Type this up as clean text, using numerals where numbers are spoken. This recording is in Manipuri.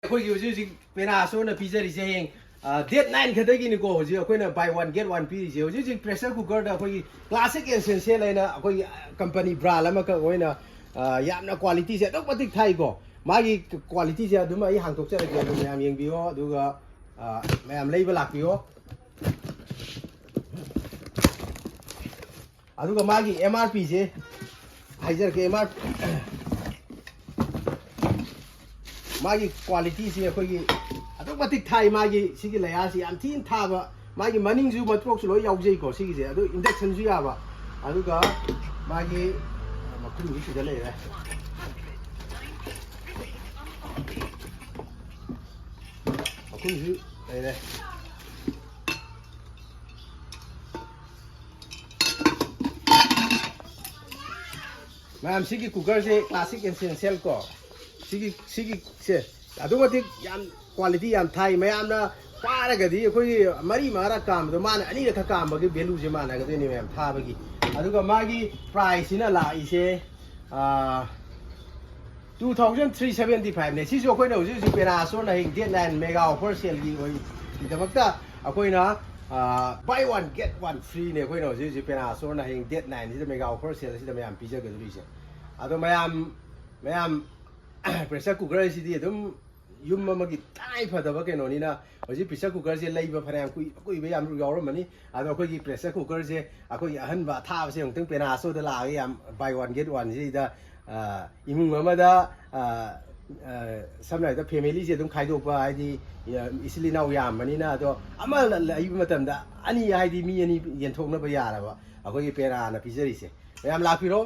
ꯑꯩꯈꯣꯏꯒꯤ ꯍꯧꯖꯤꯛ ꯄꯦꯅꯥꯁꯣꯔꯅ ꯄꯤꯖꯔꯤꯁꯦ ꯍꯌꯦꯡ ꯗꯦꯠ 9 ꯈꯛꯇꯒꯤꯅꯤꯀꯣ ꯍꯧꯖꯤꯛ ꯑꯩꯈꯣꯏꯅ ꯕꯥꯏ 1 ꯒꯦꯠ 1 ꯄꯤꯔꯤꯁꯦ ꯍꯧꯖꯤꯛ ꯄ꯭ꯔꯦꯁꯔ ꯀꯨꯀꯔꯗ ꯑꯩꯈꯣꯏꯒꯤ ꯀ꯭ꯂꯥꯁꯤꯛ ꯑꯦꯁꯦꯟꯁꯤꯌꯦꯜ ꯍꯥꯏꯅ ꯑꯩꯈꯣꯏꯒꯤ ꯀꯝꯄꯅꯤ ꯕ꯭ꯔꯥꯟ ꯑꯃꯈꯛ ꯑꯣꯏꯅ ꯌꯥꯝꯅ ꯀ꯭ꯋꯥꯂꯤꯇꯤꯁꯦ ꯑꯗꯨꯛ ꯃꯇꯤꯛ ꯊꯥꯏꯀꯣ ꯃꯥꯒꯤ ꯀ꯭ꯋꯥꯂꯤꯇꯤꯁꯦ ꯑꯗꯨꯝ ꯑꯩ ꯍꯥꯡꯇꯣꯛꯆꯔꯒꯦ ꯑꯗꯨꯝ ꯃꯌꯥꯝ ꯌꯦꯡꯕꯤꯌꯣ ꯑꯗꯨꯒ ꯃꯌꯥꯝ ꯂꯩꯕ ꯂꯥꯛꯄꯤꯌꯣ ꯑꯗꯨꯒ ꯃꯥꯒꯤ MRPꯁꯦ ꯍꯥꯏꯖꯔꯛꯀꯦ ꯃꯥꯒꯤ ꯀ꯭ꯋꯥꯂꯤꯇꯤꯁꯤ ꯑꯩꯈꯣꯏꯒꯤ ꯑꯗꯨꯛ ꯃꯇꯤꯛ ꯊꯥꯏ ꯃꯥꯒꯤ ꯁꯤꯒꯤ ꯂꯌꯥꯔꯁꯤ ꯌꯥꯝ ꯊꯤꯅ ꯊꯥꯕ ꯃꯥꯒꯤ ꯃꯅꯤꯡꯁꯨ ꯃꯇ꯭ꯔꯣꯛꯁꯨ ꯂꯣꯏ ꯌꯥꯎꯖꯩꯀꯣ ꯁꯤꯒꯤꯁꯦ ꯑꯗꯨ ꯏꯟꯗꯛꯁꯟꯁꯨ ꯌꯥꯕ ꯑꯗꯨꯒ ꯃꯥꯒꯤ ꯃꯈꯨꯝꯁꯨ ꯁꯤꯗ ꯂꯩꯔꯦ ꯃꯈꯨꯝꯁꯨ ꯂꯩꯔꯦ ꯃꯌꯥꯝ ꯁꯤꯒꯤ ꯀꯨꯀꯔꯁꯦ ꯀ꯭ꯂꯥꯁꯤꯛ ꯑꯦꯁꯦꯟꯁꯤꯌꯦꯜ ꯀꯣ ꯁꯤꯒꯤꯁꯦ ꯑꯗꯨꯛ ꯃꯇꯤꯛ ꯌꯥꯝ ꯀ꯭ꯋꯥꯂꯤꯇꯤ ꯌꯥꯝ ꯊꯥꯏ ꯃꯌꯥꯝꯅ ꯄꯥꯔꯒꯗꯤ ꯑꯩꯈꯣꯏꯒꯤ ꯃꯔꯤ ꯃꯉꯥꯔꯛ ꯀꯥꯝꯕꯗꯣ ꯃꯥꯅ ꯑꯅꯤꯔꯛ ꯈꯛ ꯀꯥꯝꯕꯒꯤ ꯚꯦꯂꯨꯁꯦ ꯃꯥꯟꯅꯒꯗꯣꯏꯅꯤ ꯃꯌꯥꯝ ꯊꯥꯕꯒꯤ ꯑꯗꯨꯒ ꯃꯥꯒꯤ ꯄ꯭ꯔꯥꯏꯁꯁꯤꯅ ꯂꯥꯛꯏꯁꯦ 2375ꯅꯦ ꯁꯤꯁꯨ ꯑꯩꯈꯣꯏꯅ ꯍꯧꯖꯤꯛ ꯄꯦꯅꯥꯁꯣꯔꯅ ꯍꯌꯦꯡ ꯗꯦꯠ 9 ꯃꯦꯒꯥ ꯑꯣꯐꯔ ꯁꯦꯜꯒꯤ ꯑꯣꯏꯒꯤꯗꯃꯛꯇ ꯑꯩꯈꯣꯏꯅ ꯕꯥꯏ 1 ꯒꯦꯠ 1 ꯐ꯭ꯔꯤꯅꯦ ꯑꯩꯈꯣꯏꯅꯍꯧꯖꯤꯛ ꯄꯦꯅꯥꯁꯣꯔꯅ ꯍꯌꯦꯡ ꯗꯦꯠ 9ꯁꯤꯗ ꯃꯦꯒꯥ ꯑꯣꯐꯔ ꯁꯦꯜ ꯑꯁꯤꯗ ꯃꯌꯥꯝ ꯄꯤꯖꯒꯗꯣꯔꯤꯁꯦ ꯑꯗꯣ ꯃꯌꯥꯝ ꯄ꯭ꯔꯦꯁꯔ ꯀꯨꯀꯔ ꯑꯁꯤꯗꯤ ꯑꯗꯨꯝ ꯌꯨꯝ ꯑꯃꯒꯤ ꯇꯉꯥꯏ ꯐꯗꯕ ꯀꯩꯅꯣꯅꯤꯅ ꯍꯧꯖꯤꯛ ꯄ꯭ꯔꯦꯁꯔ ꯀꯨꯀꯔꯁꯦ ꯂꯩꯕ ꯐꯅꯌꯥꯝ ꯀꯨꯏꯕ ꯌꯥꯝ ꯌꯥꯎꯔꯝꯃꯅꯤ ꯑꯗꯣ ꯑꯩꯈꯣꯏꯒꯤ ꯄ꯭ꯔꯦꯁꯔ ꯀꯨꯀꯔꯁꯦ ꯑꯩꯈꯣꯏꯒꯤ ꯑꯍꯟꯕ ꯑꯊꯥꯕꯁꯦ ꯑꯃꯨꯛꯇꯪ ꯄꯦꯅꯥꯁꯣꯔꯗ ꯂꯥꯛꯑꯒ ꯌꯥꯝ ꯕꯥꯏ 1 ꯒꯦꯠ 1ꯁꯤꯗ ꯏꯃꯨꯡ ꯑꯃꯗ ꯁꯝꯅ ꯍꯥꯏꯔꯕꯗ ꯐꯦꯃꯤꯂꯤꯁꯦ ꯑꯗꯨꯝ ꯈꯥꯏꯗꯣꯛꯄ ꯍꯥꯏꯗꯤ ꯏꯆꯤꯜ ꯏꯅꯥꯎ ꯌꯥꯝꯕꯅꯤꯅ ꯑꯗꯣ ꯑꯃ ꯂꯩꯕ ꯃꯇꯝꯗ ꯑꯅꯤ ꯍꯥꯏꯗꯤ ꯃꯤ ꯑꯅꯤ ꯌꯦꯟꯊꯣꯛꯅꯕ ꯌꯥꯔꯕ ꯑꯩꯈꯣꯏꯒꯤ ꯄꯦꯅꯥꯅ ꯄꯤꯖꯔꯤꯁꯦ ꯃꯌꯥꯝ ꯂꯥꯛꯄꯤꯔꯣ